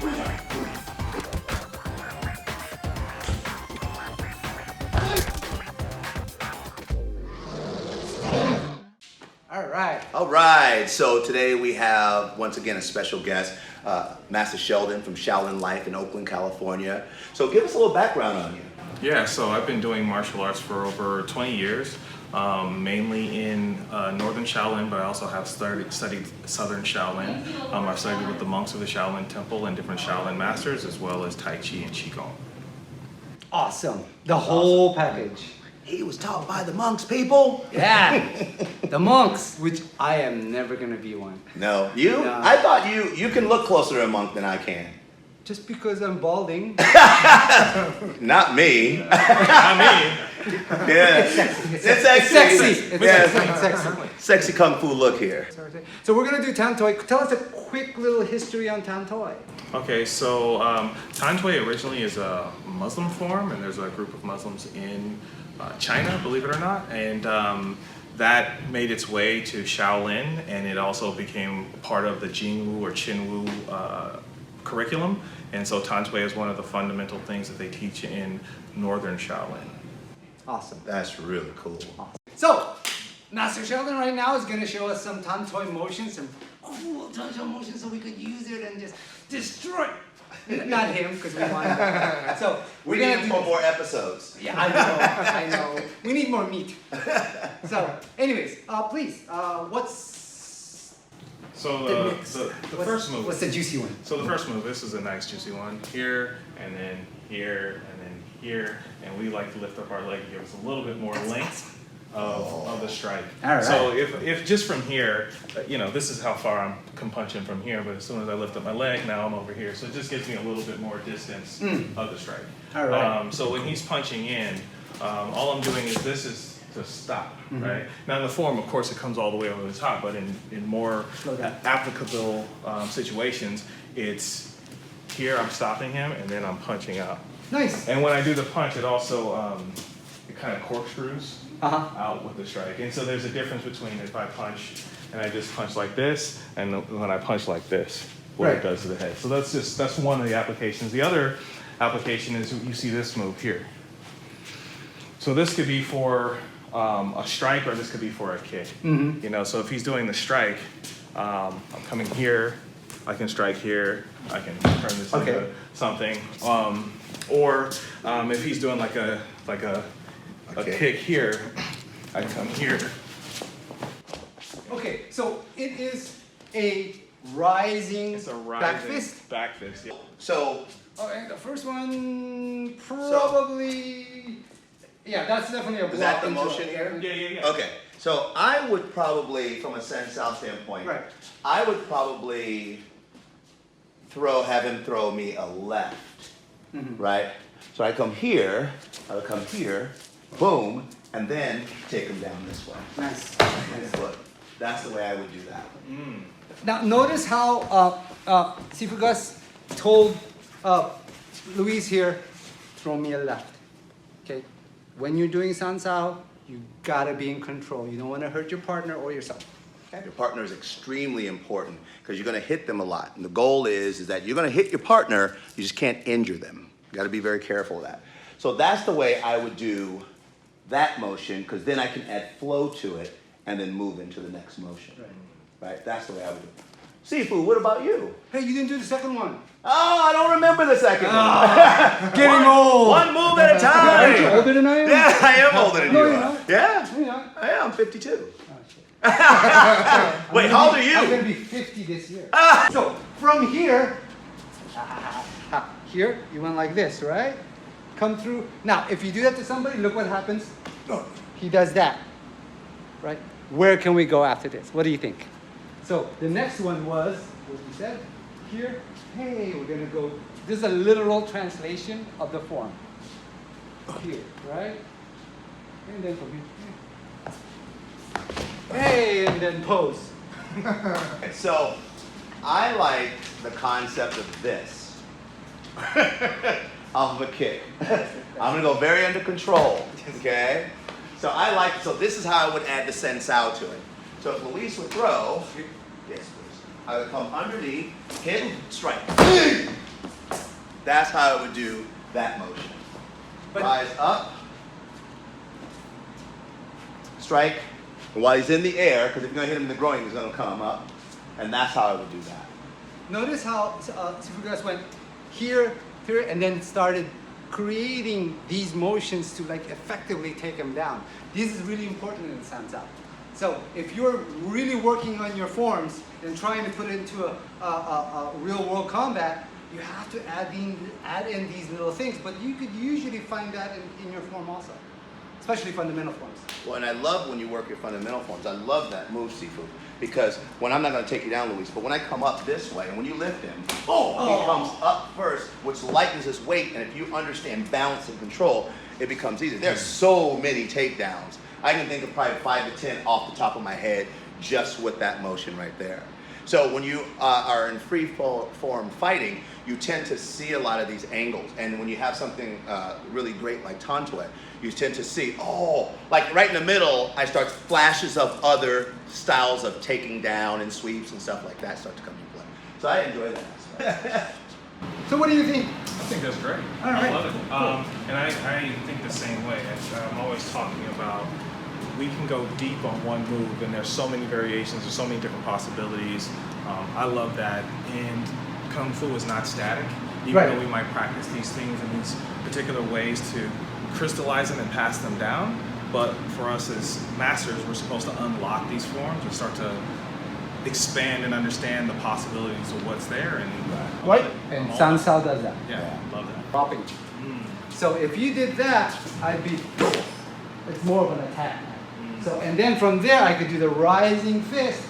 All right, so today we have, once again, a special guest, Master Sheldon from Shaolin Life in Oakland, California. So give us a little background on you. Yeah, so I've been doing martial arts for over 20 years, mainly in Northern Shaolin, but I also have studied Southern Shaolin. I've studied with the monks of the Shaolin Temple and different Shaolin masters, as well as Tai Chi and Qigong. Awesome. The whole package. He was taught by the monks, people. Yeah. The monks, which I am never going to be one. No, you? No. I thought you can look closer to a monk than I can. Just because I'm balding. Not me. Not me. Yeah. It's sexy. It's sexy. It's sexy. Sexy kung fu look here. So we're going to do Tan Tui. Tell us a quick little history on Tan Tui. Okay, so Tan Tui originally is a Muslim form, and there's a group of Muslims in China, believe it or not, and that made its way to Shaolin, and it also became part of the Jingwu or Qinwu curriculum, and so Tan Tui is one of the fundamental things that they teach in Northern Shaolin. Awesome. That's really cool. Awesome. So, Master Sheldon right now is going to show us some Tan Tui motions, some cool Tan Tui motions so we could use it and just destroy. Not him, because we want him. So we need him for more episodes. Yeah, I know. We need more meat. So, anyways, please, what's the first move? What's the juicy one? So the first move, this is a nice juicy one. Here, and then here, and then here, and we like to lift up our leg to give us a little bit more length of the strike. All right. So if just from here, this is how far I can punch in from here, but as soon as I lift up my leg, now I'm over here. So it just gives me a little bit more distance of the strike. All right. So when he's punching in, all I'm doing is this is to stop, right? Now in the form, of course, it comes all the way over the top, but in more applicable situations, it's here I'm stopping him, and then I'm punching out. Nice. And when I do the punch, it also it kind of corkscrews out with the strike. And so there's a difference between if I punch and I just punch like this, and when I punch like this, what it does to the head. So that's one of the applications. The other application is you see this move here. So this could be for a strike, or this could be for a kick. So if he's doing the strike, I'm coming here, I can strike here, I can turn this into something. Or if he's doing like a kick here, I come here. Okay, so it is a rising, back fist. Back fist, yeah. So. And the first one probably. Yeah, that's definitely a block. Is that the motion here? Yeah. Okay, so I would probably, from a Sensao standpoint, I would probably have him throw me a left, right? So I come here, I'll come here, boom, and then take him down this way. Nice. Look, that's the way I would do that. Now notice how Sifu Gus told Luis here, throw me a left. Okay? When you're doing Sansao, you gotta be in control. You don't want to hurt your partner or yourself. Okay? Your partner is extremely important because you're going to hit them a lot. And the goal is that you're going to hit your partner, you just can't injure them. You got to be very careful of that. So that's the way I would do that motion, because then I can add flow to it and then move into the next motion. Right? That's the way I would do it. Sifu, what about you? Hey, you didn't do the second one. Oh, I don't remember the second one. Getting old. One move at a time. Aren't you older than I am? Yeah, I am older than you you're are. not. Yeah? No, you're not. I am 52. Oh, shit. Wait, how old are you? I'm going to be 50 this year. So, from here, here, you went like this, right? Come through. Now, if you do that to somebody, look what happens. He does that, right? Where can we go after this? What do you think? So, the next one was, what you said, here. Hey, we're going to go, this is a literal translation of the form. Here, right? And then from here. Hey, and then pose. So, I like the concept of this. Of a kick. I'm gonna go very under control, okay? So this is how I would add the sensao to it. So if Luis would throw, yes please, I would come underneath, hit, strike. That's how I would do that motion. Rise up, strike, and while he's in the air, because if you're going to hit him in the groin, he's going to come up. And that's how I would do that. Notice how Sifu Gus went here, here, and then started creating these motions to like effectively take him down. This is really important in the Sansao. So if you're really working on your forms and trying to put it into a real world combat, you have to add in these little things, but you could usually find that in your form also, especially fundamental forms. Well, and I love when you work your fundamental forms. I love that move, Sifu, because when I'm not going to take you down, Luis, but when I come up this way, and when you lift him, he comes up first, which lightens his weight, and if you understand balance and control, it becomes easy. There's so many takedowns. I can think of probably 5 to 10 off the top of my head just with that motion right there. So when you are in free form fighting, you tend to see a lot of these angles. And when you have something really great like Tan Tui, you tend to see, like right in the middle, I start flashes of other styles of taking down and sweeps and stuff like that start to come into play. So I enjoy that aspect. So what do you think? I think that's great. All right. I love it. And I think the same way. I'm always talking about we can go deep on one move, and there's so many variations, there's so many different possibilities. I love that. And Kung Fu is not static. Even though we might practice these things in these particular ways to crystallize them and pass them down, but for us as masters, we're supposed to unlock these forms and start to expand and understand the possibilities of what's there. And Right. And Sansao does that. Yeah, love that. Dropping. So if you did that, I'd be, it's more of an attack. So, and then from there, I could do the rising fist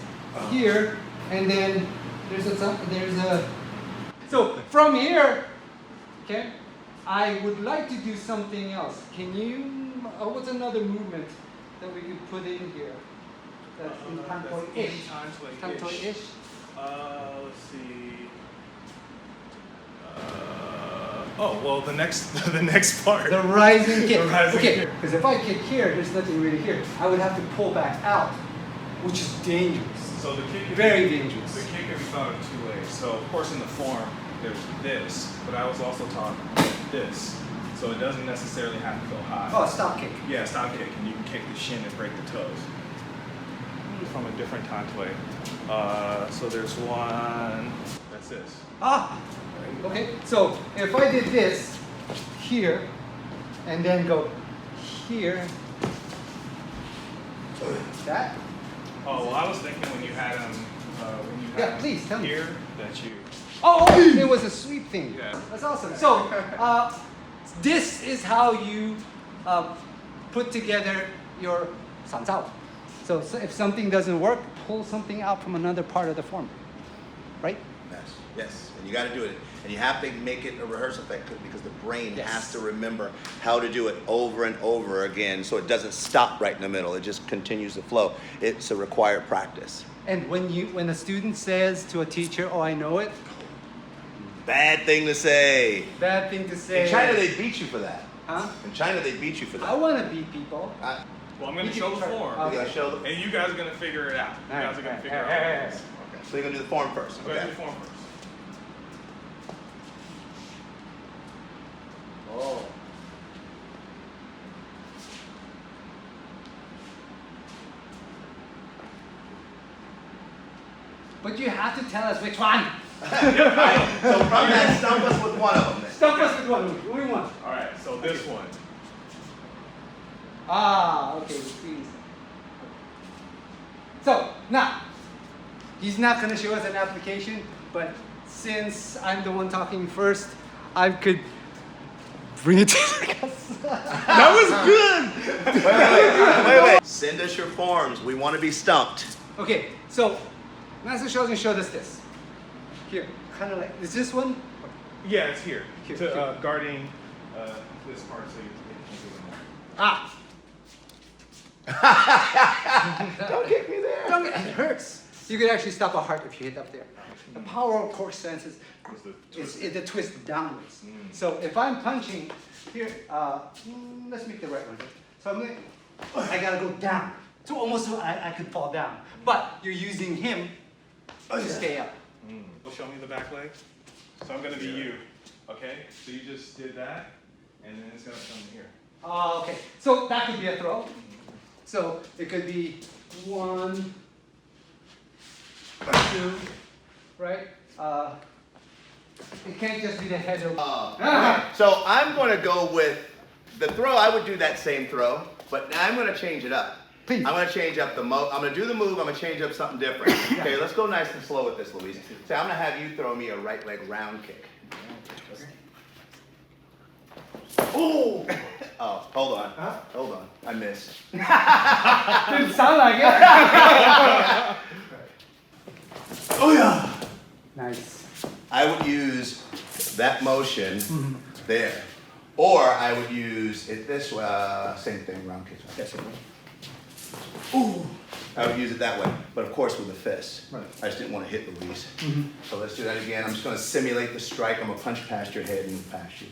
here, and then there's a, so from here, okay, I would like to do something else. Can you, what's another movement that we could put in here? That's in Tan Tui-ish. Tan Tui-ish. Let's see. Well, the next part. The rising kick. The rising okay, kick. because if I kick here, there's nothing really here. I would have to pull back out, which is dangerous. So the kick, very dangerous. The kick can be thought of 2 ways. So of course in the form, there's this, but I was also taught this. So it doesn't necessarily have to go high. Oh, stop kick. Yeah, stop kick, and you can kick the shin and break the toes. From a different Tan Tui. So there's one, that's this. Okay, so if I did this here, and then go here, that? Oh, well, I was thinking when you had them, Please tell me. here, that you. It was a sweep thing. Yeah. That's awesome. So, this is how you put together your Sansao. So if something doesn't work, pull something out from another part of the form, right? Yes, and you got to do it. And you have to make it a rehearsal thing because the brain has to remember how to do it over and over again so it doesn't stop right in the middle. It just continues to flow. It's a required practice. And when a student says to a teacher, "Oh, I know it," bad thing to say. Bad thing to say. In China, they beat you for that. Huh? In China, they beat you for that. I want to beat people. Well, I'm going to show the form. Okay. And you guys are going to figure it out. You guys are going to figure it out. Okay. So you're going to do the form first. I'm going to do the form first. Oh. But you have to tell us which one. So from that, stump us with one of them then. Stump us with one. What do you want? All right, so this one. Okay, please. So now, he's not going to show us an application, but since I'm the one talking first, I could bring it to us. That was good. Wait. Send us your forms. We want to be stumped. Okay, so Master Sheldon showed us this. Here, kind of like, is this one? Yeah, it's here. Here, to here. Guarding this part so you can Ah! Don't kick me there. It hurts. You could actually stop a heart if you hit up there. The power of cork stance is the twist downwards. So if I'm punching here, let's make the right one. So I gotta go down. So almost so I could fall down. But you're using him to stay up. Show me the back leg. So I'm going to be you. Okay, so you just did that, and then it's gonna come here. Oh, okay. So that could be a throw. So it could be 1, 2, right? It can't just be the head of. So I'm going to go with the throw. I would do that same throw, but now I'm going to change it up. Please. I'm going to change up the I'm going to do the move. I'm going to change up something different. Okay, let's go nice and slow with this, Luis. So I'm going to have you throw me a right leg round kick. Oh! Oh, hold on. Hold on. I missed. Didn't sound like it. Oh yeah. Nice. I would use that motion there, or I would use it this way. Same thing, round kick. Yes. Ooh. I would use it that way, but of course with a fist. Right. I just didn't want to hit Luis. So let's do that again. I'm just going to simulate the strike. I'm going to punch past your head and move past you.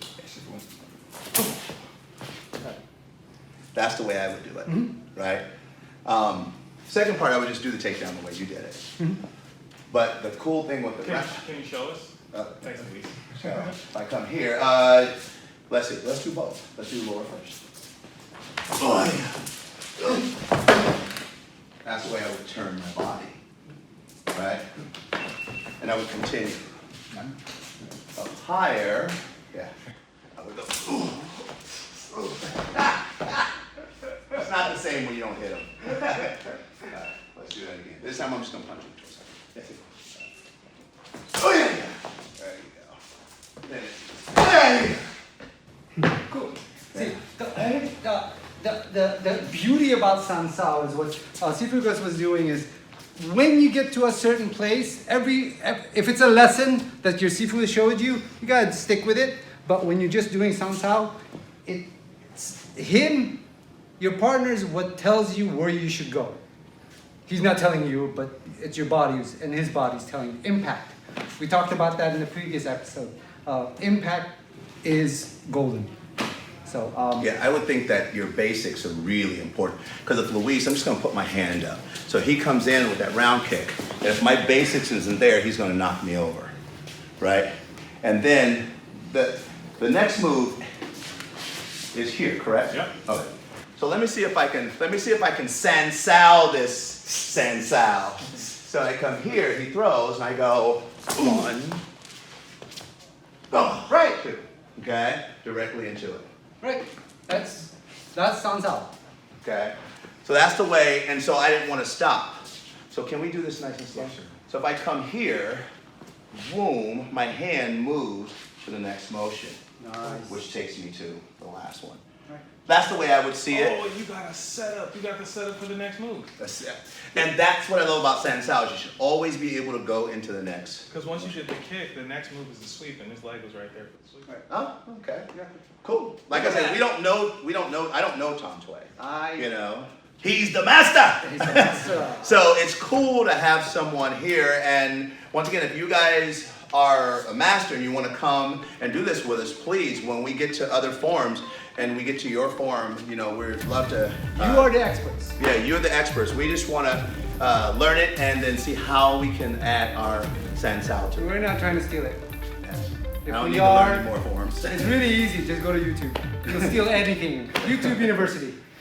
That's the way I would do it, right? Second part, I would just do the takedown the way you did it. But the cool thing with the Can you show us? Thanks, Luis. So if I come here, let's see, let's do both. Let's do lower first. Oh, yeah. That's the way I would turn my body, right? And I would continue. Up higher, yeah. I would go. It's not the same when you don't hit them. Alright, let's do that again. This time I'm just going to punch you. Oh yeah, yeah. There you go. There you go. Cool. See, the beauty about San Sao is what Sifu Gus was doing is when you get to a certain place, if it's a lesson that your Sifu showed you, you gotta stick with it. But when you're just doing San Sao, your partner is what tells you where you should go. He's not telling you, but it's your body and his body's telling you. Impact. We talked about that in the previous episode. Impact is golden. So yeah, I would think that your basics are really important. Because if Luis, I'm just going to put my hand up. So he comes in with that round kick, and if my basics isn't there, he's going to knock me over, right? And then the next move is here, correct? Yep. Okay. So let me see if I can San Sao this San Sao. So I come here, he throws, and I go 1, oh, right, 2. Okay, directly into it. right, that's San Sao. Okay, so that's the way, and so I didn't want to stop. So can we do this nice and slow? Yeah, sure. So if I come here, boom, my hand moves to the next motion, Nice. which takes me to the last one. Right. That's the way I would see it. Oh, you got a setup. You got the setup for the next move. That's it. And that's what I love about San Sao is you should always be able to go into the next. Because once you did the kick, the next move is the sweep, and his leg was right there for the sweep. Oh, okay. Yeah. Cool. Like I said, I don't know Tan Tui. You know, he's the master. So it's cool to have someone here. And once again, if you guys are a master and you want to come and do this with us, please, when we get to other forms and we get to your form, you know, we'd love to. You are the experts. Yeah, you're the experts. We just want to learn it and then see how we can add our San Sao to it. We're not trying to steal it. I don't need to learn any more forms. It's really easy. Just go to YouTube. You'll steal anything. YouTube University.